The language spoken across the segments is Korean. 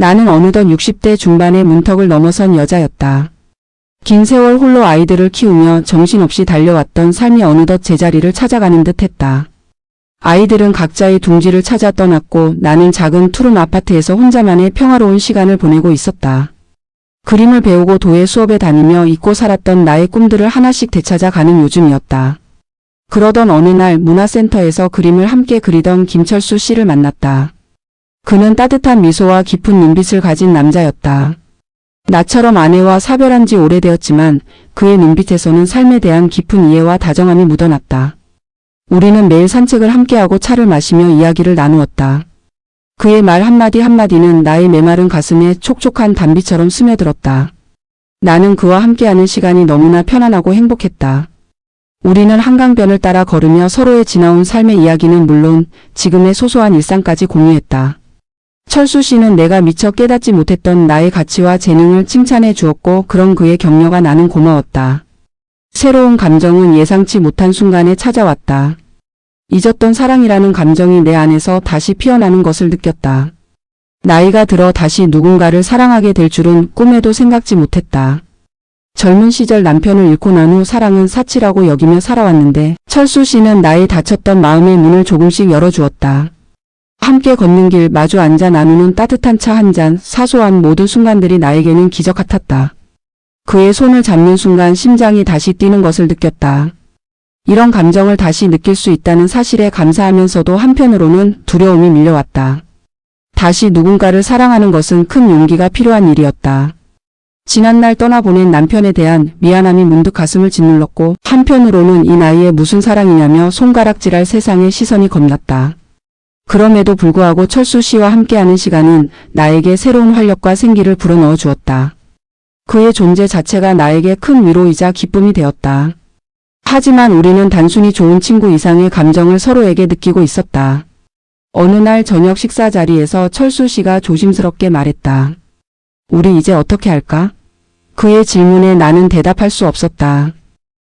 나는 어느덧 60대 중반의 문턱을 넘어선 여자였다. 긴 세월 홀로 아이들을 키우며 정신없이 달려왔던 삶이 어느덧 제자리를 찾아가는 듯했다. 아이들은 각자의 둥지를 찾아 떠났고 나는 작은 투룸 아파트에서 혼자만의 평화로운 시간을 보내고 있었다. 그림을 배우고 도예 수업에 다니며 잊고 살았던 나의 꿈들을 하나씩 되찾아 가는 요즘이었다. 그러던 어느 날 문화센터에서 그림을 함께 그리던 김철수 씨를 만났다. 그는 따뜻한 미소와 깊은 눈빛을 가진 남자였다. 나처럼 아내와 사별한 지 오래되었지만 그의 눈빛에서는 삶에 대한 깊은 이해와 다정함이 묻어났다. 우리는 매일 산책을 함께하고 차를 마시며 이야기를 나누었다. 그의 말 한마디 한마디는 나의 메마른 가슴에 촉촉한 단비처럼 스며들었다. 나는 그와 함께하는 시간이 너무나 편안하고 행복했다. 우리는 한강변을 따라 걸으며 서로의 지나온 삶의 이야기는 물론 지금의 소소한 일상까지 공유했다. 철수 씨는 내가 미처 깨닫지 못했던 나의 가치와 재능을 칭찬해 주었고 그런 그의 격려가 나는 고마웠다. 새로운 감정은 예상치 못한 순간에 찾아왔다. 잊었던 사랑이라는 감정이 내 안에서 다시 피어나는 것을 느꼈다. 나이가 들어 다시 누군가를 사랑하게 될 줄은 꿈에도 생각지 못했다. 젊은 시절 남편을 잃고 난 후 사랑은 사치라고 여기며 살아왔는데 철수 씨는 나의 닫혔던 마음의 문을 조금씩 열어주었다. 함께 걷는 길, 마주 앉아 나누는 따뜻한 차 한 잔, 사소한 모든 순간들이 나에게는 기적 같았다. 그의 손을 잡는 순간 심장이 다시 뛰는 것을 느꼈다. 이런 감정을 다시 느낄 수 있다는 사실에 감사하면서도 한편으로는 두려움이 밀려왔다. 다시 누군가를 사랑하는 것은 큰 용기가 필요한 일이었다. 지난날 떠나보낸 남편에 대한 미안함이 문득 가슴을 짓눌렀고 한편으로는 이 나이에 무슨 사랑이냐며 손가락질할 세상의 시선이 겁났다. 그럼에도 불구하고 철수 씨와 함께하는 시간은 나에게 새로운 활력과 생기를 불어넣어 주었다. 그의 존재 자체가 나에게 큰 위로이자 기쁨이 되었다. 하지만 우리는 단순히 좋은 친구 이상의 감정을 서로에게 느끼고 있었다. 어느 날 저녁 식사 자리에서 철수 씨가 조심스럽게 말했다. 우리 이제 어떻게 할까? 그의 질문에 나는 대답할 수 없었다.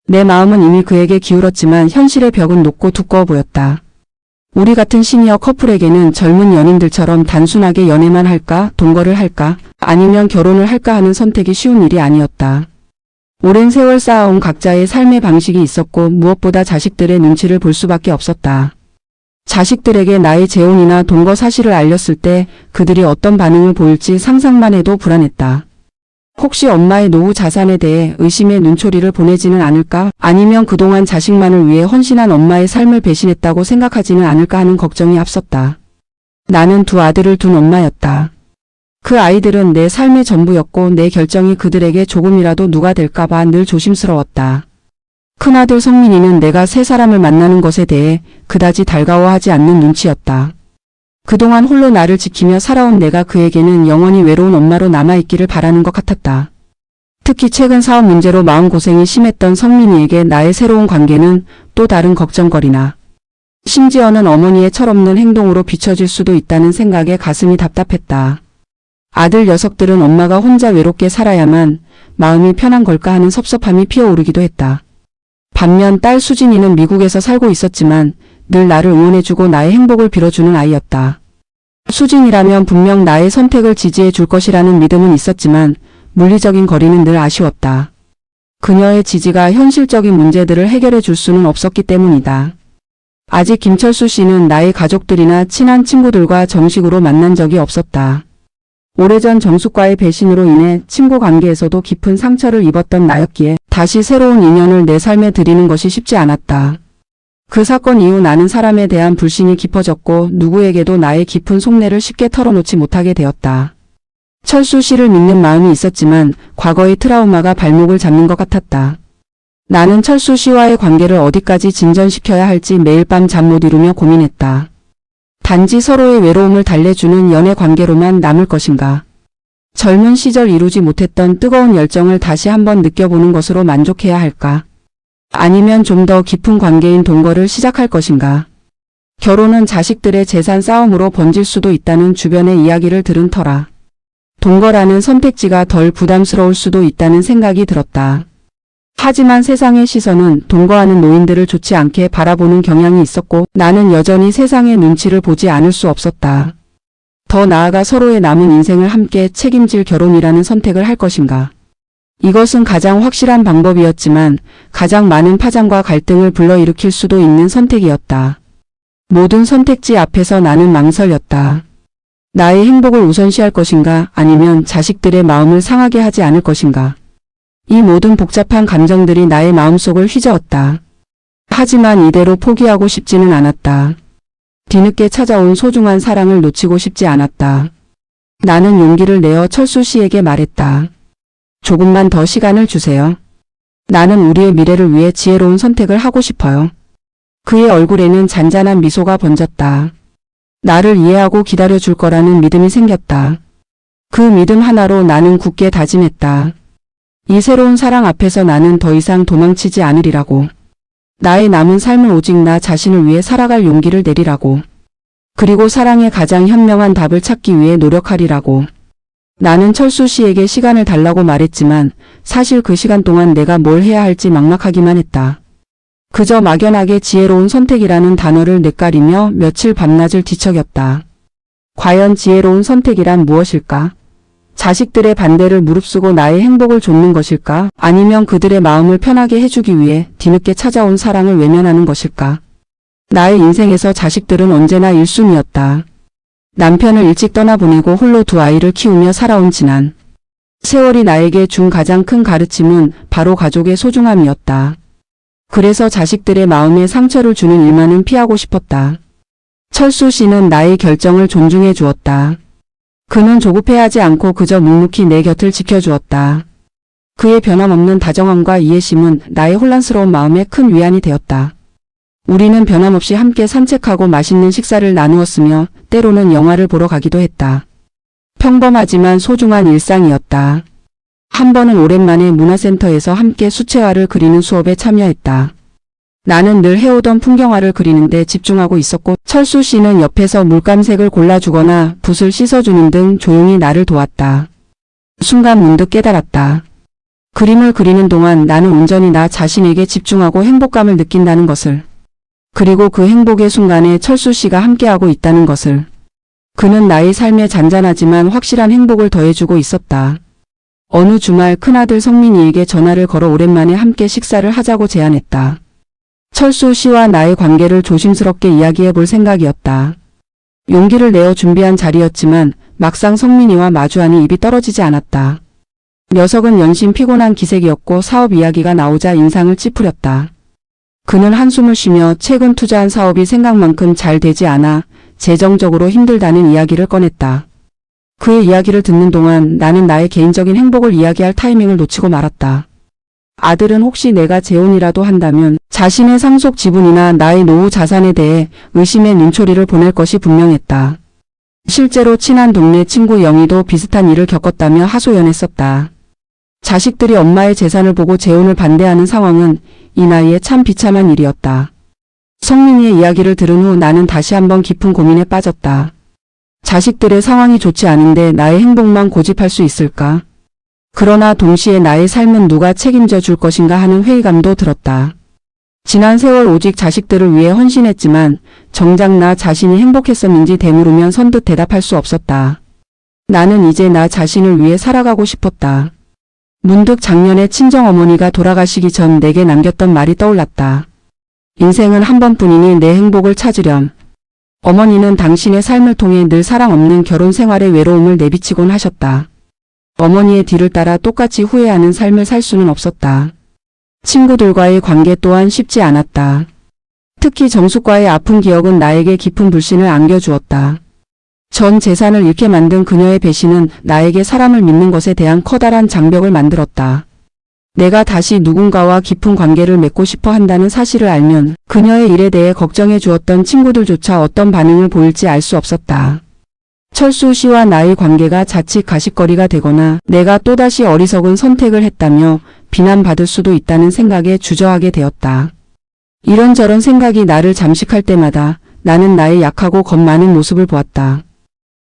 내 마음은 이미 그에게 기울었지만 현실의 벽은 높고 두꺼워 보였다. 우리 같은 시니어 커플에게는 젊은 연인들처럼 단순하게 연애만 할까, 동거를 할까, 아니면 결혼을 할까 하는 선택이 쉬운 일이 아니었다. 오랜 세월 쌓아온 각자의 삶의 방식이 있었고 무엇보다 자식들의 눈치를 볼 수밖에 없었다. 자식들에게 나의 재혼이나 동거 사실을 알렸을 때 그들이 어떤 반응을 보일지 상상만 해도 불안했다. 혹시 엄마의 노후 자산에 대해 의심의 눈초리를 보내지는 않을까? 아니면 그동안 자식만을 위해 헌신한 엄마의 삶을 배신했다고 생각하지는 않을까 하는 걱정이 앞섰다. 나는 두 아들을 둔 엄마였다. 그 아이들은 내 삶의 전부였고 내 결정이 그들에게 조금이라도 누가 될까봐 늘 조심스러웠다. 큰아들 성민이는 내가 새 사람을 만나는 것에 대해 그다지 달가워하지 않는 눈치였다. 그동안 홀로 나를 지키며 살아온 내가 그에게는 영원히 외로운 엄마로 남아있기를 바라는 것 같았다. 특히 최근 사업 문제로 마음고생이 심했던 성민이에게 나의 새로운 관계는 또 다른 걱정거리나 심지어는 어머니의 철없는 행동으로 비춰질 수도 있다는 생각에 가슴이 답답했다. 아들 녀석들은 엄마가 혼자 외롭게 살아야만 마음이 편한 걸까 하는 섭섭함이 피어오르기도 했다. 반면 딸 수진이는 미국에서 살고 있었지만 늘 나를 응원해주고 나의 행복을 빌어주는 아이였다. 수진이라면 분명 나의 선택을 지지해 줄 것이라는 믿음은 있었지만 물리적인 거리는 늘 아쉬웠다. 그녀의 지지가 현실적인 문제들을 해결해 줄 수는 없었기 때문이다. 아직 김철수 씨는 나의 가족들이나 친한 친구들과 정식으로 만난 적이 없었다. 오래전 정숙과의 배신으로 인해 친구 관계에서도 깊은 상처를 입었던 나였기에 다시 새로운 인연을 내 삶에 들이는 것이 쉽지 않았다. 그 사건 이후 나는 사람에 대한 불신이 깊어졌고 누구에게도 나의 깊은 속내를 쉽게 털어놓지 못하게 되었다. 철수 씨를 믿는 마음이 있었지만 과거의 트라우마가 발목을 잡는 것 같았다. 나는 철수 씨와의 관계를 어디까지 진전시켜야 할지 매일 밤 잠 못 이루며 고민했다. 단지 서로의 외로움을 달래주는 연애 관계로만 남을 것인가? 젊은 시절 이루지 못했던 뜨거운 열정을 다시 한번 느껴보는 것으로 만족해야 할까? 아니면 좀 더 깊은 관계인 동거를 시작할 것인가? 결혼은 자식들의 재산 싸움으로 번질 수도 있다는 주변의 이야기를 들은 터라 동거라는 선택지가 덜 부담스러울 수도 있다는 생각이 들었다. 하지만 세상의 시선은 동거하는 노인들을 좋지 않게 바라보는 경향이 있었고 나는 여전히 세상의 눈치를 보지 않을 수 없었다. 더 나아가 서로의 남은 인생을 함께 책임질 결혼이라는 선택을 할 것인가. 이것은 가장 확실한 방법이었지만 가장 많은 파장과 갈등을 불러일으킬 수도 있는 선택이었다. 모든 선택지 앞에서 나는 망설였다. 나의 행복을 우선시할 것인가 아니면 자식들의 마음을 상하게 하지 않을 것인가. 이 모든 복잡한 감정들이 나의 마음속을 휘저었다. 하지만 이대로 포기하고 싶지는 않았다. 뒤늦게 찾아온 소중한 사랑을 놓치고 싶지 않았다. 나는 용기를 내어 철수 씨에게 말했다. 조금만 더 시간을 주세요. 나는 우리의 미래를 위해 지혜로운 선택을 하고 싶어요. 그의 얼굴에는 잔잔한 미소가 번졌다. 나를 이해하고 기다려줄 거라는 믿음이 생겼다. 그 믿음 하나로 나는 굳게 다짐했다. 이 새로운 사랑 앞에서 나는 더 이상 도망치지 않으리라고. 나의 남은 삶은 오직 나 자신을 위해 살아갈 용기를 내리라고. 그리고 사랑의 가장 현명한 답을 찾기 위해 노력하리라고. 나는 철수 씨에게 시간을 달라고 말했지만 사실 그 시간 동안 내가 뭘 해야 할지 막막하기만 했다. 그저 막연하게 지혜로운 선택이라는 단어를 뇌까리며 며칠 밤낮을 뒤척였다. 과연 지혜로운 선택이란 무엇일까? 자식들의 반대를 무릅쓰고 나의 행복을 좇는 것일까? 아니면 그들의 마음을 편하게 해주기 위해 뒤늦게 찾아온 사랑을 외면하는 것일까? 나의 인생에서 자식들은 언제나 1순위였다. 남편을 일찍 떠나보내고 홀로 두 아이를 키우며 살아온 지난 세월이 나에게 준 가장 큰 가르침은 바로 가족의 소중함이었다. 그래서 자식들의 마음에 상처를 주는 일만은 피하고 싶었다. 철수 씨는 나의 결정을 존중해 주었다. 그는 조급해하지 않고 그저 묵묵히 내 곁을 지켜주었다. 그의 변함없는 다정함과 이해심은 나의 혼란스러운 마음에 큰 위안이 되었다. 우리는 변함없이 함께 산책하고 맛있는 식사를 나누었으며 때로는 영화를 보러 가기도 했다. 평범하지만 소중한 일상이었다. 한 번은 오랜만에 문화센터에서 함께 수채화를 그리는 수업에 참여했다. 나는 늘 해오던 풍경화를 그리는데 집중하고 있었고 철수 씨는 옆에서 물감색을 골라주거나 붓을 씻어주는 등 조용히 나를 도왔다. 순간 문득 깨달았다. 그림을 그리는 동안 나는 온전히 나 자신에게 집중하고 행복감을 느낀다는 것을. 그리고 그 행복의 순간에 철수 씨가 함께하고 있다는 것을. 그는 나의 삶에 잔잔하지만 확실한 행복을 더해주고 있었다. 어느 주말 큰아들 성민이에게 전화를 걸어 오랜만에 함께 식사를 하자고 제안했다. 철수 씨와 나의 관계를 조심스럽게 이야기해 볼 생각이었다. 용기를 내어 준비한 자리였지만 막상 성민이와 마주하니 입이 떨어지지 않았다. 녀석은 연신 피곤한 기색이었고 사업 이야기가 나오자 인상을 찌푸렸다. 그는 한숨을 쉬며 최근 투자한 사업이 생각만큼 잘 되지 않아 재정적으로 힘들다는 이야기를 꺼냈다. 그의 이야기를 듣는 동안 나는 나의 개인적인 행복을 이야기할 타이밍을 놓치고 말았다. 아들은 혹시 내가 재혼이라도 한다면 자신의 상속 지분이나 나의 노후 자산에 대해 의심의 눈초리를 보낼 것이 분명했다. 실제로 친한 동네 친구 영희도 비슷한 일을 겪었다며 하소연했었다. 자식들이 엄마의 재산을 보고 재혼을 반대하는 상황은 이 나이에 참 비참한 일이었다. 성민이의 이야기를 들은 후 나는 다시 한번 깊은 고민에 빠졌다. 자식들의 상황이 좋지 않은데 나의 행복만 고집할 수 있을까? 그러나 동시에 나의 삶은 누가 책임져 줄 것인가 하는 회의감도 들었다. 지난 세월 오직 자식들을 위해 헌신했지만 정작 나 자신이 행복했었는지 되물으면 선뜻 대답할 수 없었다. 나는 이제 나 자신을 위해 살아가고 싶었다. 문득 작년에 친정어머니가 돌아가시기 전 내게 남겼던 말이 떠올랐다. 인생은 한 번뿐이니 내 행복을 찾으렴. 어머니는 당신의 삶을 통해 늘 사랑 없는 결혼 생활의 외로움을 내비치곤 하셨다. 어머니의 뒤를 따라 똑같이 후회하는 삶을 살 수는 없었다. 친구들과의 관계 또한 쉽지 않았다. 특히 정숙과의 아픈 기억은 나에게 깊은 불신을 안겨주었다. 전 재산을 잃게 만든 그녀의 배신은 나에게 사람을 믿는 것에 대한 커다란 장벽을 만들었다. 내가 다시 누군가와 깊은 관계를 맺고 싶어 한다는 사실을 알면 그녀의 일에 대해 걱정해 주었던 친구들조차 어떤 반응을 보일지 알 수 없었다. 철수 씨와 나의 관계가 자칫 가십거리가 되거나 내가 또다시 어리석은 선택을 했다며 비난받을 수도 있다는 생각에 주저하게 되었다. 이런저런 생각이 나를 잠식할 때마다 나는 나의 약하고 겁 많은 모습을 보았다.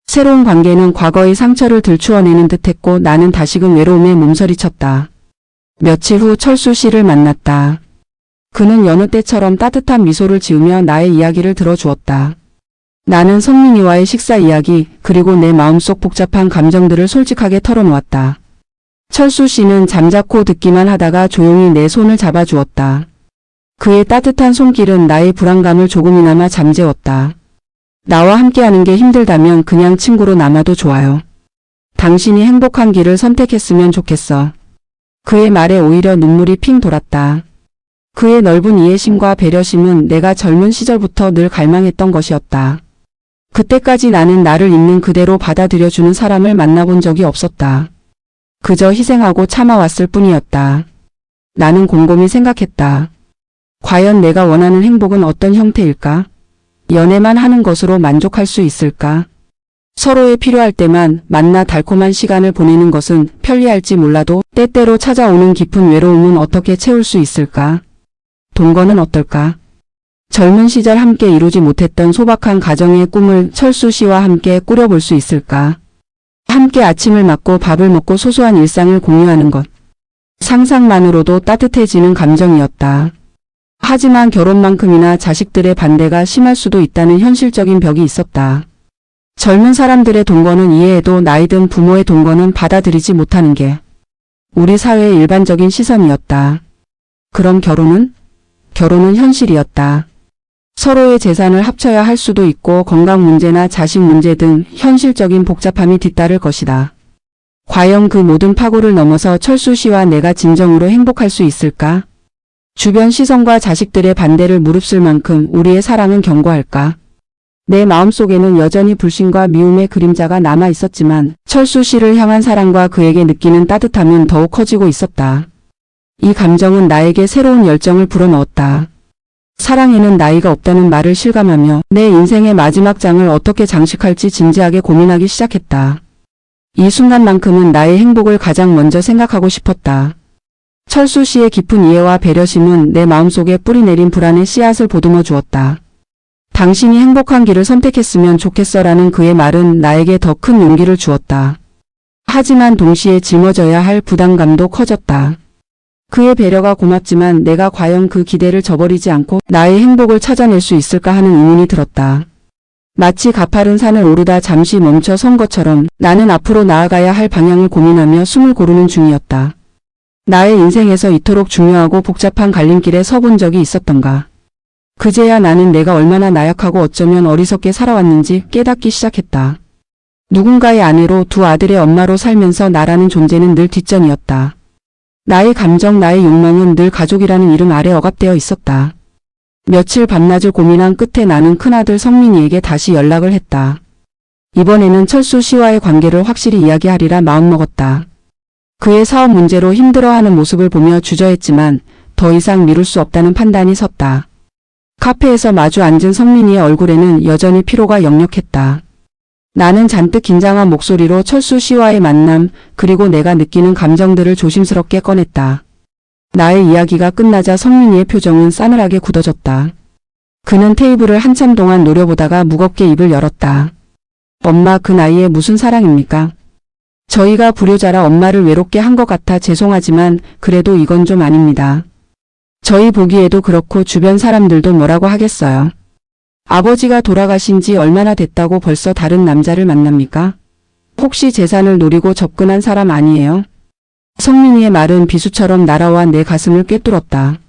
새로운 관계는 과거의 상처를 들추어내는 듯했고 나는 다시금 외로움에 몸서리쳤다. 며칠 후 철수 씨를 만났다. 그는 여느 때처럼 따뜻한 미소를 지으며 나의 이야기를 들어주었다. 나는 성민이와의 식사 이야기 그리고 내 마음속 복잡한 감정들을 솔직하게 털어놓았다. 철수 씨는 잠자코 듣기만 하다가 조용히 내 손을 잡아주었다. 그의 따뜻한 손길은 나의 불안감을 조금이나마 잠재웠다. 나와 함께하는 게 힘들다면 그냥 친구로 남아도 좋아요. 당신이 행복한 길을 선택했으면 좋겠어. 그의 말에 오히려 눈물이 핑 돌았다. 그의 넓은 이해심과 배려심은 내가 젊은 시절부터 늘 갈망했던 것이었다. 그때까지 나는 나를 있는 그대로 받아들여주는 사람을 만나본 적이 없었다. 그저 희생하고 참아왔을 뿐이었다. 나는 곰곰이 생각했다. 과연 내가 원하는 행복은 어떤 형태일까? 연애만 하는 것으로 만족할 수 있을까? 서로에 필요할 때만 만나 달콤한 시간을 보내는 것은 편리할지 몰라도 때때로 찾아오는 깊은 외로움은 어떻게 채울 수 있을까? 동거는 어떨까? 젊은 시절 함께 이루지 못했던 소박한 가정의 꿈을 철수 씨와 함께 꾸려볼 수 있을까? 함께 아침을 맞고 밥을 먹고 소소한 일상을 공유하는 것. 상상만으로도 따뜻해지는 감정이었다. 하지만 결혼만큼이나 자식들의 반대가 심할 수도 있다는 현실적인 벽이 있었다. 젊은 사람들의 동거는 이해해도 나이 든 부모의 동거는 받아들이지 못하는 게 우리 사회의 일반적인 시선이었다. 그럼 결혼은? 결혼은 현실이었다. 서로의 재산을 합쳐야 할 수도 있고 건강 문제나 자식 문제 등 현실적인 복잡함이 뒤따를 것이다. 과연 그 모든 파고를 넘어서 철수 씨와 내가 진정으로 행복할 수 있을까? 주변 시선과 자식들의 반대를 무릅쓸 만큼 우리의 사랑은 견고할까? 내 마음속에는 여전히 불신과 미움의 그림자가 남아 있었지만 철수 씨를 향한 사랑과 그에게 느끼는 따뜻함은 더욱 커지고 있었다. 이 감정은 나에게 새로운 열정을 불어넣었다. 사랑에는 나이가 없다는 말을 실감하며 내 인생의 마지막 장을 어떻게 장식할지 진지하게 고민하기 시작했다. 이 순간만큼은 나의 행복을 가장 먼저 생각하고 싶었다. 철수 씨의 깊은 이해와 배려심은 내 마음속에 뿌리내린 불안의 씨앗을 보듬어 주었다. 당신이 행복한 길을 선택했으면 좋겠어라는 그의 말은 나에게 더 큰 용기를 주었다. 하지만 동시에 짊어져야 할 부담감도 커졌다. 그의 배려가 고맙지만 내가 과연 그 기대를 저버리지 않고 나의 행복을 찾아낼 수 있을까 하는 의문이 들었다. 마치 가파른 산을 오르다 잠시 멈춰 선 것처럼 나는 앞으로 나아가야 할 방향을 고민하며 숨을 고르는 중이었다. 나의 인생에서 이토록 중요하고 복잡한 갈림길에 서본 적이 있었던가. 그제야 나는 내가 얼마나 나약하고 어쩌면 어리석게 살아왔는지 깨닫기 시작했다. 누군가의 아내로 두 아들의 엄마로 살면서 나라는 존재는 늘 뒷전이었다. 나의 감정, 나의 욕망은 늘 가족이라는 이름 아래 억압되어 있었다. 며칠 밤낮을 고민한 끝에 나는 큰아들 성민이에게 다시 연락을 했다. 이번에는 철수 씨와의 관계를 확실히 이야기하리라 마음먹었다. 그의 사업 문제로 힘들어하는 모습을 보며 주저했지만 더 이상 미룰 수 없다는 판단이 섰다. 카페에서 마주 앉은 성민이의 얼굴에는 여전히 피로가 역력했다. 나는 잔뜩 긴장한 목소리로 철수 씨와의 만남 그리고 내가 느끼는 감정들을 조심스럽게 꺼냈다. 나의 이야기가 끝나자 성민이의 표정은 싸늘하게 굳어졌다. 그는 테이블을 한참 동안 노려보다가 무겁게 입을 열었다. 엄마, 그 나이에 무슨 사랑입니까? 저희가 불효자라 엄마를 외롭게 한 것 같아 죄송하지만 그래도 이건 좀 아닙니다. 저희 보기에도 그렇고 주변 사람들도 뭐라고 하겠어요. 아버지가 돌아가신 지 얼마나 됐다고 벌써 다른 남자를 만납니까? 혹시 재산을 노리고 접근한 사람 아니에요? 성민이의 말은 비수처럼 날아와 내 가슴을 꿰뚫었다.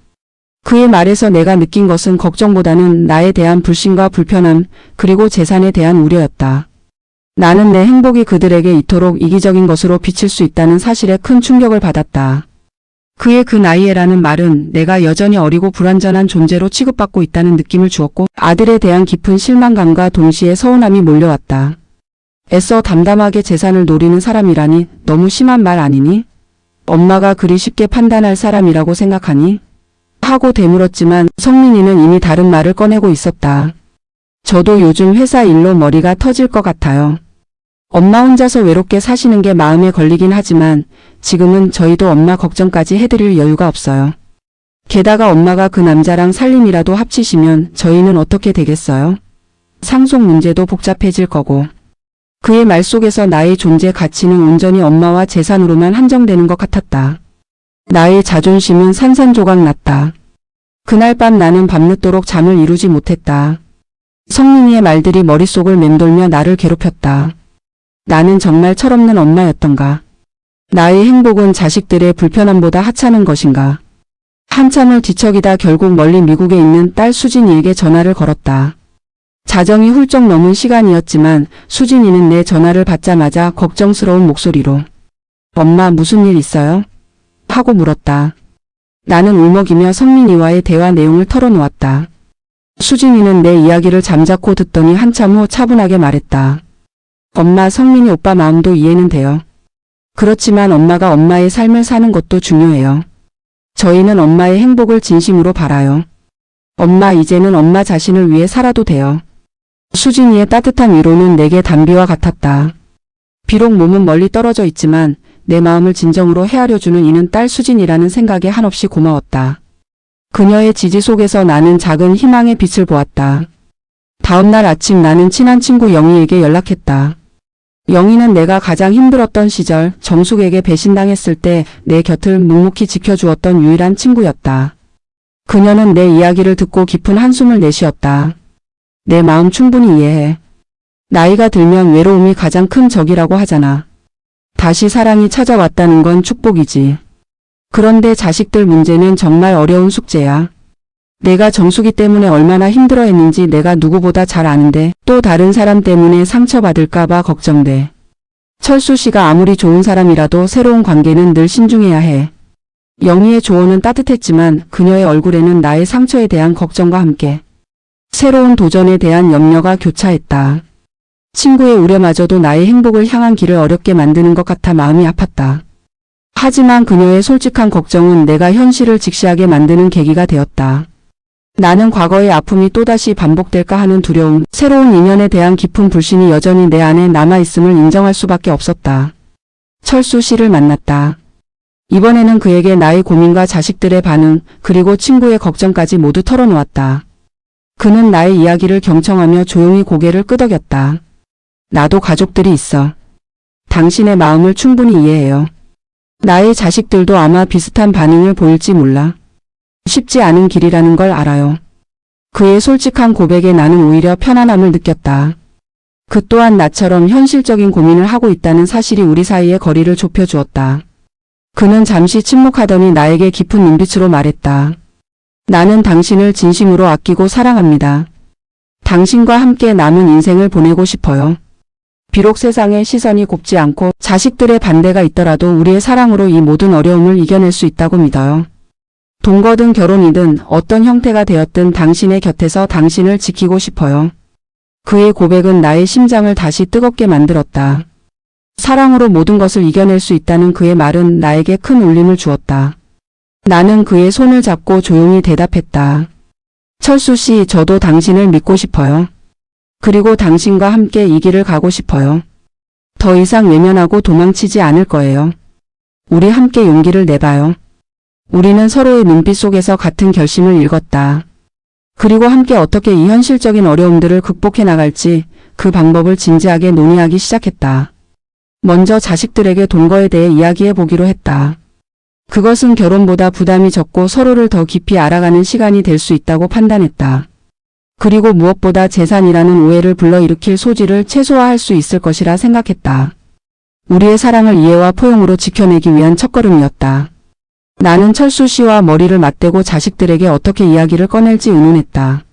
그의 말에서 내가 느낀 것은 걱정보다는 나에 대한 불신과 불편함 그리고 재산에 대한 우려였다. 나는 내 행복이 그들에게 이토록 이기적인 것으로 비칠 수 있다는 사실에 큰 충격을 받았다. 그의 그 나이에라는 말은 내가 여전히 어리고 불완전한 존재로 취급받고 있다는 느낌을 주었고 아들에 대한 깊은 실망감과 동시에 서운함이 몰려왔다. 애써 담담하게 재산을 노리는 사람이라니 너무 심한 말 아니니? 엄마가 그리 쉽게 판단할 사람이라고 생각하니? 하고 되물었지만 성민이는 이미 다른 말을 꺼내고 있었다. 저도 요즘 회사 일로 머리가 터질 것 같아요. 엄마 혼자서 외롭게 사시는 게 마음에 걸리긴 하지만 지금은 저희도 엄마 걱정까지 해드릴 여유가 없어요. 게다가 엄마가 그 남자랑 살림이라도 합치시면 저희는 어떻게 되겠어요? 상속 문제도 복잡해질 거고. 그의 말 속에서 나의 존재 가치는 온전히 엄마와 재산으로만 한정되는 것 같았다. 나의 자존심은 산산조각 났다. 그날 밤 나는 밤늦도록 잠을 이루지 못했다. 성민이의 말들이 머릿속을 맴돌며 나를 괴롭혔다. 나는 정말 철없는 엄마였던가. 나의 행복은 자식들의 불편함보다 하찮은 것인가. 한참을 뒤척이다 결국 멀리 미국에 있는 딸 수진이에게 전화를 걸었다. 자정이 훌쩍 넘은 시간이었지만 수진이는 내 전화를 받자마자 걱정스러운 목소리로 엄마 무슨 일 있어요? 하고 물었다. 나는 울먹이며 성민이와의 대화 내용을 털어놓았다. 수진이는 내 이야기를 잠자코 듣더니 한참 후 차분하게 말했다. 엄마 성민이 오빠 마음도 이해는 돼요. 그렇지만 엄마가 엄마의 삶을 사는 것도 중요해요. 저희는 엄마의 행복을 진심으로 바라요. 엄마 이제는 엄마 자신을 위해 살아도 돼요. 수진이의 따뜻한 위로는 내게 단비와 같았다. 비록 몸은 멀리 떨어져 있지만 내 마음을 진정으로 헤아려주는 이는 딸 수진이라는 생각에 한없이 고마웠다. 그녀의 지지 속에서 나는 작은 희망의 빛을 보았다. 다음날 아침 나는 친한 친구 영희에게 연락했다. 영희는 내가 가장 힘들었던 시절 정숙에게 배신당했을 때 내 곁을 묵묵히 지켜주었던 유일한 친구였다. 그녀는 내 이야기를 듣고 깊은 한숨을 내쉬었다. 내 마음 충분히 이해해. 나이가 들면 외로움이 가장 큰 적이라고 하잖아. 다시 사랑이 찾아왔다는 건 축복이지. 그런데 자식들 문제는 정말 어려운 숙제야. 내가 정숙이 때문에 얼마나 힘들어했는지 내가 누구보다 잘 아는데 또 다른 사람 때문에 상처받을까봐 걱정돼. 철수 씨가 아무리 좋은 사람이라도 새로운 관계는 늘 신중해야 해. 영희의 조언은 따뜻했지만 그녀의 얼굴에는 나의 상처에 대한 걱정과 함께 새로운 도전에 대한 염려가 교차했다. 친구의 우려마저도 나의 행복을 향한 길을 어렵게 만드는 것 같아 마음이 아팠다. 하지만 그녀의 솔직한 걱정은 내가 현실을 직시하게 만드는 계기가 되었다. 나는 과거의 아픔이 또다시 반복될까 하는 두려움, 새로운 인연에 대한 깊은 불신이 여전히 내 안에 남아있음을 인정할 수밖에 없었다. 철수 씨를 만났다. 이번에는 그에게 나의 고민과 자식들의 반응, 그리고 친구의 걱정까지 모두 털어놓았다. 그는 나의 이야기를 경청하며 조용히 고개를 끄덕였다. 나도 가족들이 있어. 당신의 마음을 충분히 이해해요. 나의 자식들도 아마 비슷한 반응을 보일지 몰라. 쉽지 않은 길이라는 걸 알아요. 그의 솔직한 고백에 나는 오히려 편안함을 느꼈다. 그 또한 나처럼 현실적인 고민을 하고 있다는 사실이 우리 사이의 거리를 좁혀주었다. 그는 잠시 침묵하더니 나에게 깊은 눈빛으로 말했다. 나는 당신을 진심으로 아끼고 사랑합니다. 당신과 함께 남은 인생을 보내고 싶어요. 비록 세상의 시선이 곱지 않고 자식들의 반대가 있더라도 우리의 사랑으로 이 모든 어려움을 이겨낼 수 있다고 믿어요. 동거든 결혼이든 어떤 형태가 되었든 당신의 곁에서 당신을 지키고 싶어요. 그의 고백은 나의 심장을 다시 뜨겁게 만들었다. 사랑으로 모든 것을 이겨낼 수 있다는 그의 말은 나에게 큰 울림을 주었다. 나는 그의 손을 잡고 조용히 대답했다. 철수 씨, 저도 당신을 믿고 싶어요. 그리고 당신과 함께 이 길을 가고 싶어요. 더 이상 외면하고 도망치지 않을 거예요. 우리 함께 용기를 내봐요. 우리는 서로의 눈빛 속에서 같은 결심을 읽었다. 그리고 함께 어떻게 이 현실적인 어려움들을 극복해 나갈지 그 방법을 진지하게 논의하기 시작했다. 먼저 자식들에게 동거에 대해 이야기해 보기로 했다. 그것은 결혼보다 부담이 적고 서로를 더 깊이 알아가는 시간이 될 수 있다고 판단했다. 그리고 무엇보다 재산이라는 오해를 불러일으킬 소지를 최소화할 수 있을 것이라 생각했다. 우리의 사랑을 이해와 포용으로 지켜내기 위한 첫걸음이었다. 나는 철수 씨와 머리를 맞대고 자식들에게 어떻게 이야기를 꺼낼지 의논했다.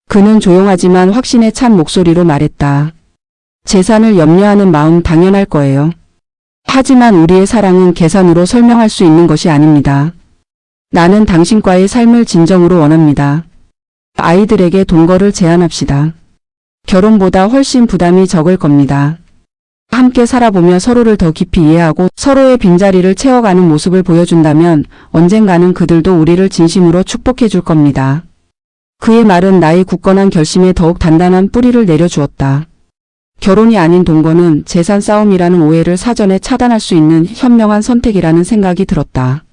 그는 조용하지만 확신에 찬 목소리로 말했다. 재산을 염려하는 마음 당연할 거예요. 하지만 우리의 사랑은 계산으로 설명할 수 있는 것이 아닙니다. 나는 당신과의 삶을 진정으로 원합니다. 아이들에게 동거를 제안합시다. 결혼보다 훨씬 부담이 적을 겁니다. 함께 살아보며 서로를 더 깊이 이해하고 서로의 빈자리를 채워가는 모습을 보여준다면 언젠가는 그들도 우리를 진심으로 축복해 줄 겁니다. 그의 말은 나의 굳건한 결심에 더욱 단단한 뿌리를 내려주었다. 결혼이 아닌 동거는 재산 싸움이라는 오해를 사전에 차단할 수 있는 현명한 선택이라는 생각이 들었다.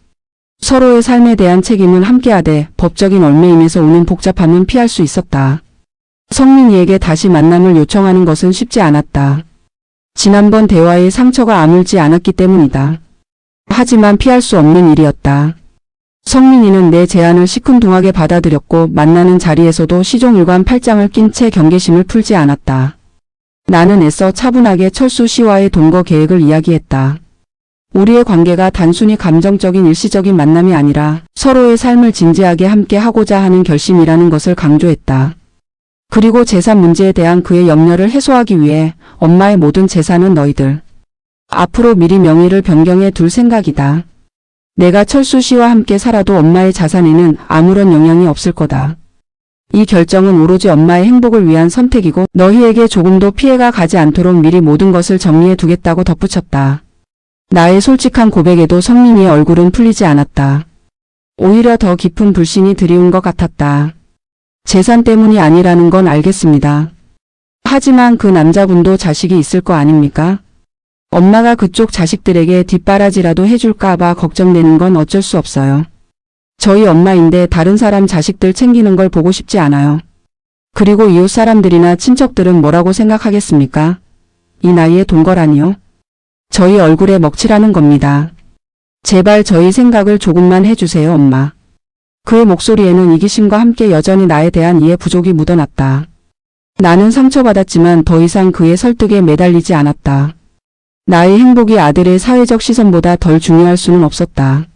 서로의 삶에 대한 책임은 함께하되 법적인 얽매임에서 오는 복잡함은 피할 수 있었다. 성민이에게 다시 만남을 요청하는 것은 쉽지 않았다. 지난번 대화의 상처가 아물지 않았기 때문이다. 하지만 피할 수 없는 일이었다. 성민이는 내 제안을 시큰둥하게 받아들였고 만나는 자리에서도 시종일관 팔짱을 낀 채 경계심을 풀지 않았다. 나는 애써 차분하게 철수 씨와의 동거 계획을 이야기했다. 우리의 관계가 단순히 감정적인 일시적인 만남이 아니라 서로의 삶을 진지하게 함께 하고자 하는 결심이라는 것을 강조했다. 그리고 재산 문제에 대한 그의 염려를 해소하기 위해 엄마의 모든 재산은 너희들 앞으로 미리 명의를 변경해 둘 생각이다. 내가 철수 씨와 함께 살아도 엄마의 자산에는 아무런 영향이 없을 거다. 이 결정은 오로지 엄마의 행복을 위한 선택이고 너희에게 조금도 피해가 가지 않도록 미리 모든 것을 정리해 두겠다고 덧붙였다. 나의 솔직한 고백에도 성민이의 얼굴은 풀리지 않았다. 오히려 더 깊은 불신이 드리운 것 같았다. 재산 때문이 아니라는 건 알겠습니다. 하지만 그 남자분도 자식이 있을 거 아닙니까? 엄마가 그쪽 자식들에게 뒷바라지라도 해줄까 봐 걱정되는 건 어쩔 수 없어요. 저희 엄마인데 다른 사람 자식들 챙기는 걸 보고 싶지 않아요. 그리고 이웃 사람들이나 친척들은 뭐라고 생각하겠습니까? 이 나이에 동거라니요? 저희 얼굴에 먹칠하는 겁니다. 제발 저희 생각을 조금만 해주세요, 엄마. 그의 목소리에는 이기심과 함께 여전히 나에 대한 이해 부족이 묻어났다. 나는 상처받았지만 더 이상 그의 설득에 매달리지 않았다. 나의 행복이 아들의 사회적 시선보다 덜 중요할 수는 없었다.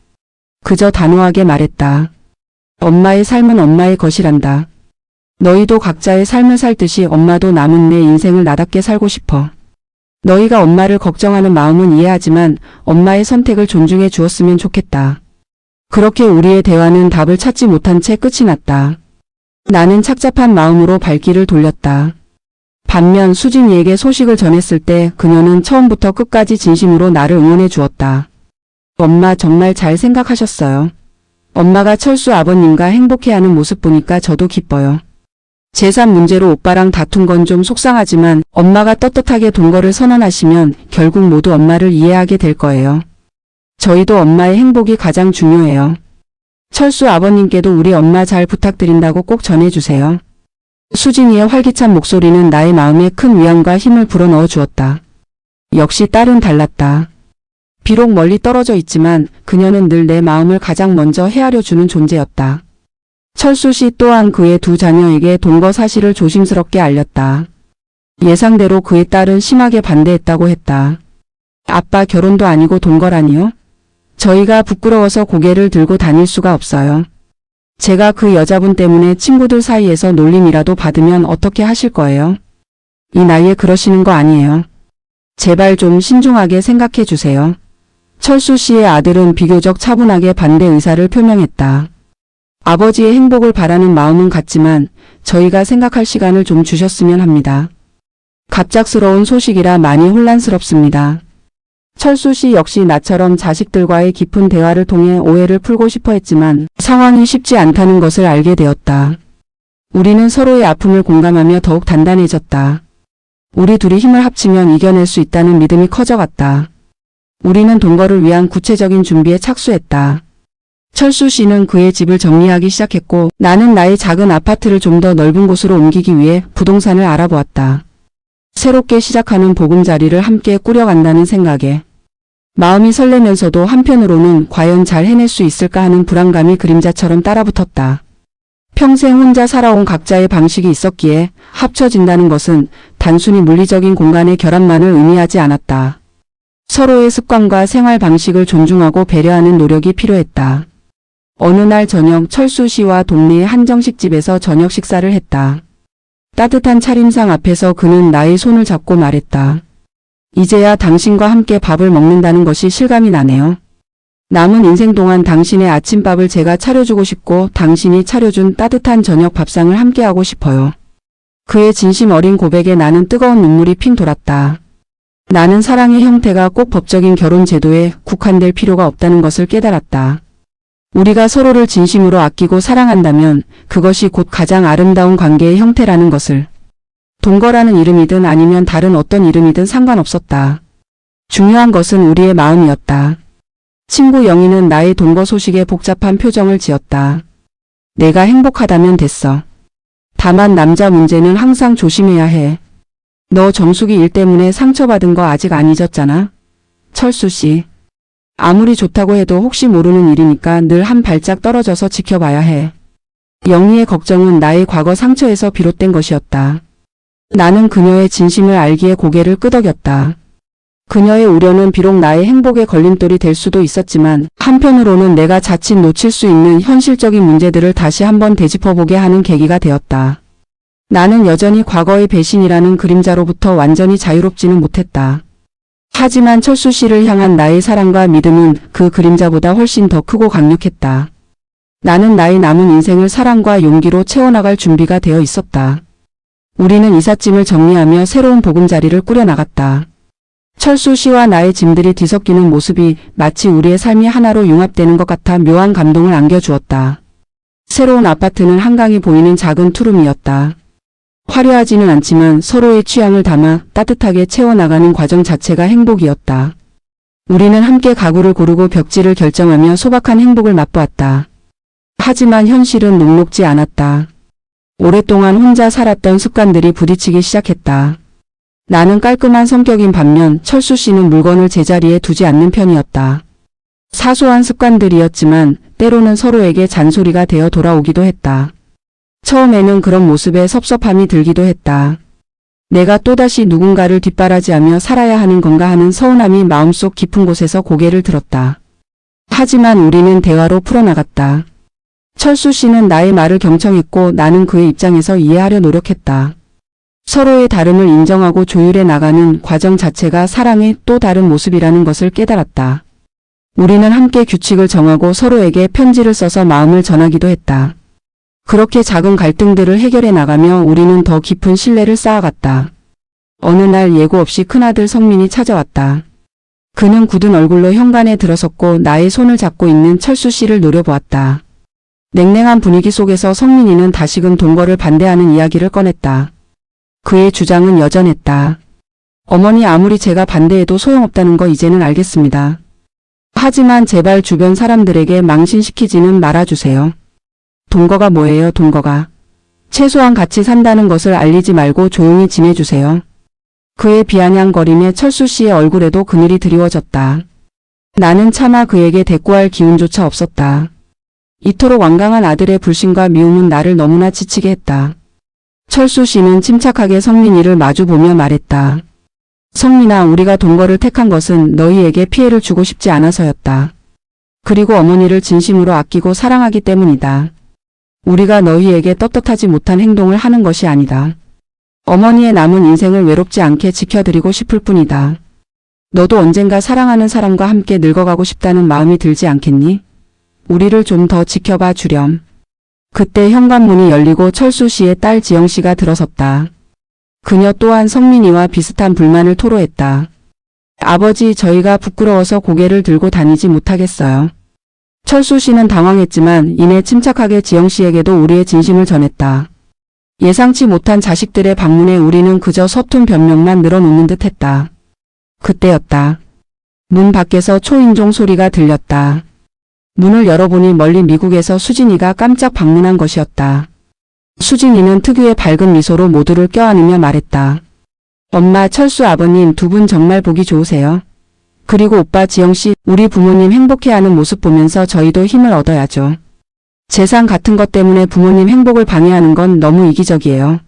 그저 단호하게 말했다. 엄마의 삶은 엄마의 것이란다. 너희도 각자의 삶을 살듯이 엄마도 남은 내 인생을 나답게 살고 싶어. 너희가 엄마를 걱정하는 마음은 이해하지만 엄마의 선택을 존중해 주었으면 좋겠다. 그렇게 우리의 대화는 답을 찾지 못한 채 끝이 났다. 나는 착잡한 마음으로 발길을 돌렸다. 반면 수진이에게 소식을 전했을 때 그녀는 처음부터 끝까지 진심으로 나를 응원해 주었다. 엄마 정말 잘 생각하셨어요. 엄마가 철수 아버님과 행복해하는 모습 보니까 저도 기뻐요. 재산 문제로 오빠랑 다툰 건 좀 속상하지만 엄마가 떳떳하게 동거를 선언하시면 결국 모두 엄마를 이해하게 될 거예요. 저희도 엄마의 행복이 가장 중요해요. 철수 아버님께도 우리 엄마 잘 부탁드린다고 꼭 전해주세요. 수진이의 활기찬 목소리는 나의 마음에 큰 위안과 힘을 불어넣어 주었다. 역시 딸은 달랐다. 비록 멀리 떨어져 있지만 그녀는 늘 내 마음을 가장 먼저 헤아려 주는 존재였다. 철수 씨 또한 그의 두 자녀에게 동거 사실을 조심스럽게 알렸다. 예상대로 그의 딸은 심하게 반대했다고 했다. 아빠 결혼도 아니고 동거라니요? 저희가 부끄러워서 고개를 들고 다닐 수가 없어요. 제가 그 여자분 때문에 친구들 사이에서 놀림이라도 받으면 어떻게 하실 거예요? 이 나이에 그러시는 거 아니에요. 제발 좀 신중하게 생각해 주세요. 철수 씨의 아들은 비교적 차분하게 반대 의사를 표명했다. 아버지의 행복을 바라는 마음은 같지만 저희가 생각할 시간을 좀 주셨으면 합니다. 갑작스러운 소식이라 많이 혼란스럽습니다. 철수 씨 역시 나처럼 자식들과의 깊은 대화를 통해 오해를 풀고 싶어 했지만 상황이 쉽지 않다는 것을 알게 되었다. 우리는 서로의 아픔을 공감하며 더욱 단단해졌다. 우리 둘이 힘을 합치면 이겨낼 수 있다는 믿음이 커져갔다. 우리는 동거를 위한 구체적인 준비에 착수했다. 철수 씨는 그의 집을 정리하기 시작했고 나는 나의 작은 아파트를 좀 더 넓은 곳으로 옮기기 위해 부동산을 알아보았다. 새롭게 시작하는 보금자리를 함께 꾸려간다는 생각에 마음이 설레면서도 한편으로는 과연 잘 해낼 수 있을까 하는 불안감이 그림자처럼 따라붙었다. 평생 혼자 살아온 각자의 방식이 있었기에 합쳐진다는 것은 단순히 물리적인 공간의 결합만을 의미하지 않았다. 서로의 습관과 생활 방식을 존중하고 배려하는 노력이 필요했다. 어느 날 저녁 철수 씨와 동네의 한정식집에서 저녁 식사를 했다. 따뜻한 차림상 앞에서 그는 나의 손을 잡고 말했다. 이제야 당신과 함께 밥을 먹는다는 것이 실감이 나네요. 남은 인생 동안 당신의 아침밥을 제가 차려주고 싶고 당신이 차려준 따뜻한 저녁 밥상을 함께하고 싶어요. 그의 진심 어린 고백에 나는 뜨거운 눈물이 핑 돌았다. 나는 사랑의 형태가 꼭 법적인 결혼 제도에 국한될 필요가 없다는 것을 깨달았다. 우리가 서로를 진심으로 아끼고 사랑한다면 그것이 곧 가장 아름다운 관계의 형태라는 것을. 동거라는 이름이든 아니면 다른 어떤 이름이든 상관없었다. 중요한 것은 우리의 마음이었다. 친구 영희는 나의 동거 소식에 복잡한 표정을 지었다. 내가 행복하다면 됐어. 다만 남자 문제는 항상 조심해야 해. 너 정숙이 일 때문에 상처받은 거 아직 안 잊었잖아? 철수 씨. 아무리 좋다고 해도 혹시 모르는 일이니까 늘 한 발짝 떨어져서 지켜봐야 해. 영희의 걱정은 나의 과거 상처에서 비롯된 것이었다. 나는 그녀의 진심을 알기에 고개를 끄덕였다. 그녀의 우려는 비록 나의 행복의 걸림돌이 될 수도 있었지만 한편으로는 내가 자칫 놓칠 수 있는 현실적인 문제들을 다시 한번 되짚어보게 하는 계기가 되었다. 나는 여전히 과거의 배신이라는 그림자로부터 완전히 자유롭지는 못했다. 하지만 철수 씨를 향한 나의 사랑과 믿음은 그 그림자보다 훨씬 더 크고 강력했다. 나는 나의 남은 인생을 사랑과 용기로 채워나갈 준비가 되어 있었다. 우리는 이삿짐을 정리하며 새로운 보금자리를 꾸려나갔다. 철수 씨와 나의 짐들이 뒤섞이는 모습이 마치 우리의 삶이 하나로 융합되는 것 같아 묘한 감동을 안겨주었다. 새로운 아파트는 한강이 보이는 작은 투룸이었다. 화려하지는 않지만 서로의 취향을 담아 따뜻하게 채워나가는 과정 자체가 행복이었다. 우리는 함께 가구를 고르고 벽지를 결정하며 소박한 행복을 맛보았다. 하지만 현실은 녹록지 않았다. 오랫동안 혼자 살았던 습관들이 부딪히기 시작했다. 나는 깔끔한 성격인 반면 철수 씨는 물건을 제자리에 두지 않는 편이었다. 사소한 습관들이었지만 때로는 서로에게 잔소리가 되어 돌아오기도 했다. 처음에는 그런 모습에 섭섭함이 들기도 했다. 내가 또다시 누군가를 뒷바라지하며 살아야 하는 건가 하는 서운함이 마음속 깊은 곳에서 고개를 들었다. 하지만 우리는 대화로 풀어나갔다. 철수 씨는 나의 말을 경청했고 나는 그의 입장에서 이해하려 노력했다. 서로의 다름을 인정하고 조율해 나가는 과정 자체가 사랑의 또 다른 모습이라는 것을 깨달았다. 우리는 함께 규칙을 정하고 서로에게 편지를 써서 마음을 전하기도 했다. 그렇게 작은 갈등들을 해결해 나가며 우리는 더 깊은 신뢰를 쌓아갔다. 어느 날 예고 없이 큰아들 성민이 찾아왔다. 그는 굳은 얼굴로 현관에 들어섰고 나의 손을 잡고 있는 철수 씨를 노려보았다. 냉랭한 분위기 속에서 성민이는 다시금 동거를 반대하는 이야기를 꺼냈다. 그의 주장은 여전했다. 어머니 아무리 제가 반대해도 소용없다는 거 이제는 알겠습니다. 하지만 제발 주변 사람들에게 망신시키지는 말아주세요. 동거가 뭐예요, 동거가. 최소한 같이 산다는 것을 알리지 말고 조용히 지내주세요. 그의 비아냥거림에 철수 씨의 얼굴에도 그늘이 드리워졌다. 나는 차마 그에게 대꾸할 기운조차 없었다. 이토록 완강한 아들의 불신과 미움은 나를 너무나 지치게 했다. 철수 씨는 침착하게 성민이를 마주보며 말했다. 성민아, 우리가 동거를 택한 것은 너희에게 피해를 주고 싶지 않아서였다. 그리고 어머니를 진심으로 아끼고 사랑하기 때문이다. 우리가 너희에게 떳떳하지 못한 행동을 하는 것이 아니다. 어머니의 남은 인생을 외롭지 않게 지켜드리고 싶을 뿐이다. 너도 언젠가 사랑하는 사람과 함께 늙어가고 싶다는 마음이 들지 않겠니? 우리를 좀 더 지켜봐 주렴. 그때 현관문이 열리고 철수 씨의 딸 지영 씨가 들어섰다. 그녀 또한 성민이와 비슷한 불만을 토로했다. 아버지, 저희가 부끄러워서 고개를 들고 다니지 못하겠어요. 철수 씨는 당황했지만 이내 침착하게 지영 씨에게도 우리의 진심을 전했다. 예상치 못한 자식들의 방문에 우리는 그저 서툰 변명만 늘어놓는 듯 했다. 그때였다. 문 밖에서 초인종 소리가 들렸다. 문을 열어보니 멀리 미국에서 수진이가 깜짝 방문한 것이었다. 수진이는 특유의 밝은 미소로 모두를 껴안으며 말했다. 엄마, 철수 아버님, 두 분 정말 보기 좋으세요. 그리고 오빠 지영씨, 우리 부모님 행복해하는 모습 보면서 저희도 힘을 얻어야죠. 재산 같은 것 때문에 부모님 행복을 방해하는 건 너무 이기적이에요.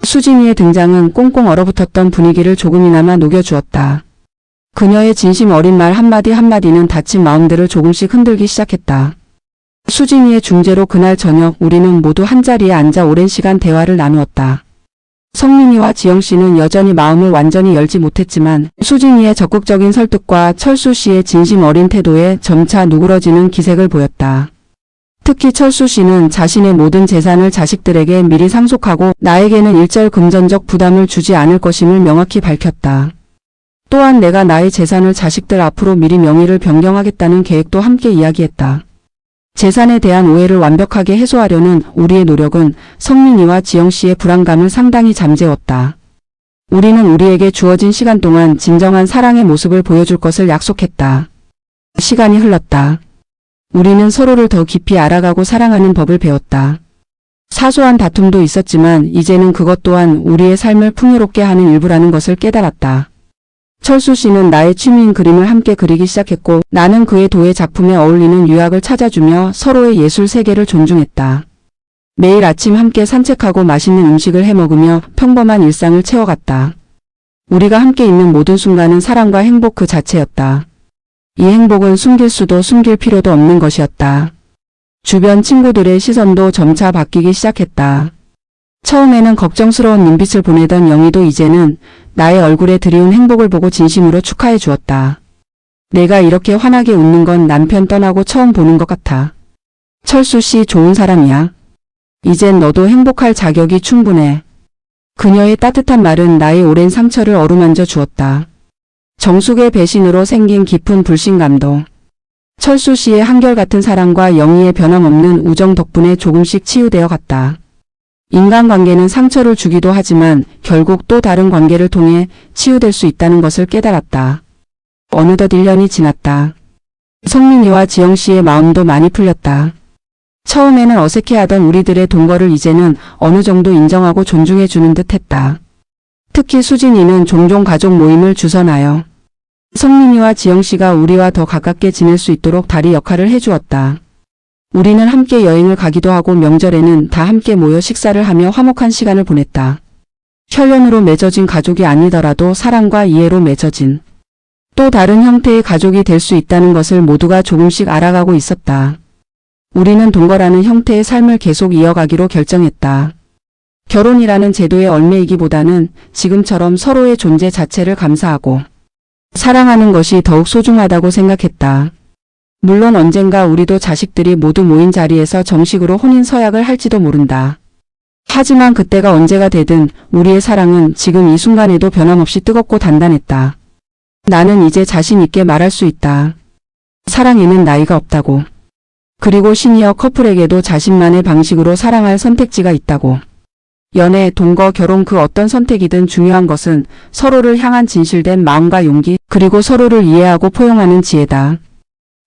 수진이의 등장은 꽁꽁 얼어붙었던 분위기를 조금이나마 녹여주었다. 그녀의 진심 어린 말 한마디 한마디는 다친 마음들을 조금씩 흔들기 시작했다. 수진이의 중재로 그날 저녁 우리는 모두 한자리에 앉아 오랜 시간 대화를 나누었다. 성민이와 지영씨는 여전히 마음을 완전히 열지 못했지만 수진이의 적극적인 설득과 철수 씨의 진심 어린 태도에 점차 누그러지는 기색을 보였다. 특히 철수 씨는 자신의 모든 재산을 자식들에게 미리 상속하고 나에게는 일절 금전적 부담을 주지 않을 것임을 명확히 밝혔다. 또한 내가 나의 재산을 자식들 앞으로 미리 명의를 변경하겠다는 계획도 함께 이야기했다. 재산에 대한 오해를 완벽하게 해소하려는 우리의 노력은 성민이와 지영씨의 불안감을 상당히 잠재웠다. 우리는 우리에게 주어진 시간 동안 진정한 사랑의 모습을 보여줄 것을 약속했다. 시간이 흘렀다. 우리는 서로를 더 깊이 알아가고 사랑하는 법을 배웠다. 사소한 다툼도 있었지만 이제는 그것 또한 우리의 삶을 풍요롭게 하는 일부라는 것을 깨달았다. 철수 씨는 나의 취미인 그림을 함께 그리기 시작했고 나는 그의 도예 작품에 어울리는 유학을 찾아주며 서로의 예술 세계를 존중했다. 매일 아침 함께 산책하고 맛있는 음식을 해먹으며 평범한 일상을 채워갔다. 우리가 함께 있는 모든 순간은 사랑과 행복 그 자체였다. 이 행복은 숨길 수도 숨길 필요도 없는 것이었다. 주변 친구들의 시선도 점차 바뀌기 시작했다. 처음에는 걱정스러운 눈빛을 보내던 영희도 이제는 나의 얼굴에 드리운 행복을 보고 진심으로 축하해 주었다. 내가 이렇게 환하게 웃는 건 남편 떠나고 처음 보는 것 같아. 철수 씨 좋은 사람이야. 이젠 너도 행복할 자격이 충분해. 그녀의 따뜻한 말은 나의 오랜 상처를 어루만져 주었다. 정숙의 배신으로 생긴 깊은 불신감도 철수 씨의 한결같은 사랑과 영희의 변함없는 우정 덕분에 조금씩 치유되어 갔다. 인간관계는 상처를 주기도 하지만 결국 또 다른 관계를 통해 치유될 수 있다는 것을 깨달았다. 어느덧 1년이 지났다. 성민이와 지영 씨의 마음도 많이 풀렸다. 처음에는 어색해하던 우리들의 동거를 이제는 어느 정도 인정하고 존중해주는 듯 했다. 특히 수진이는 종종 가족 모임을 주선하여 성민이와 지영 씨가 우리와 더 가깝게 지낼 수 있도록 다리 역할을 해주었다. 우리는 함께 여행을 가기도 하고 명절에는 다 함께 모여 식사를 하며 화목한 시간을 보냈다. 혈연으로 맺어진 가족이 아니더라도 사랑과 이해로 맺어진 또 다른 형태의 가족이 될 수 있다는 것을 모두가 조금씩 알아가고 있었다. 우리는 동거라는 형태의 삶을 계속 이어가기로 결정했다. 결혼이라는 제도에 얽매이기보다는 지금처럼 서로의 존재 자체를 감사하고 사랑하는 것이 더욱 소중하다고 생각했다. 물론 언젠가 우리도 자식들이 모두 모인 자리에서 정식으로 혼인 서약을 할지도 모른다. 하지만 그때가 언제가 되든 우리의 사랑은 지금 이 순간에도 변함없이 뜨겁고 단단했다. 나는 이제 자신 있게 말할 수 있다. 사랑에는 나이가 없다고. 그리고 시니어 커플에게도 자신만의 방식으로 사랑할 선택지가 있다고. 연애, 동거, 결혼 그 어떤 선택이든 중요한 것은 서로를 향한 진실된 마음과 용기, 그리고 서로를 이해하고 포용하는 지혜다.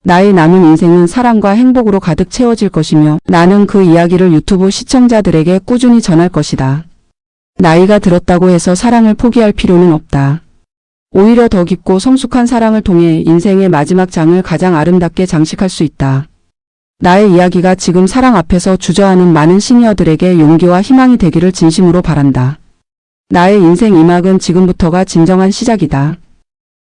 나의 남은 인생은 사랑과 행복으로 가득 채워질 것이며 나는 그 이야기를 유튜브 시청자들에게 꾸준히 전할 것이다. 나이가 들었다고 해서 사랑을 포기할 필요는 없다. 오히려 더 깊고 성숙한 사랑을 통해 인생의 마지막 장을 가장 아름답게 장식할 수 있다. 나의 이야기가 지금 사랑 앞에서 주저하는 많은 시니어들에게 용기와 희망이 되기를 진심으로 바란다. 나의 인생 2막은 지금부터가 진정한 시작이다.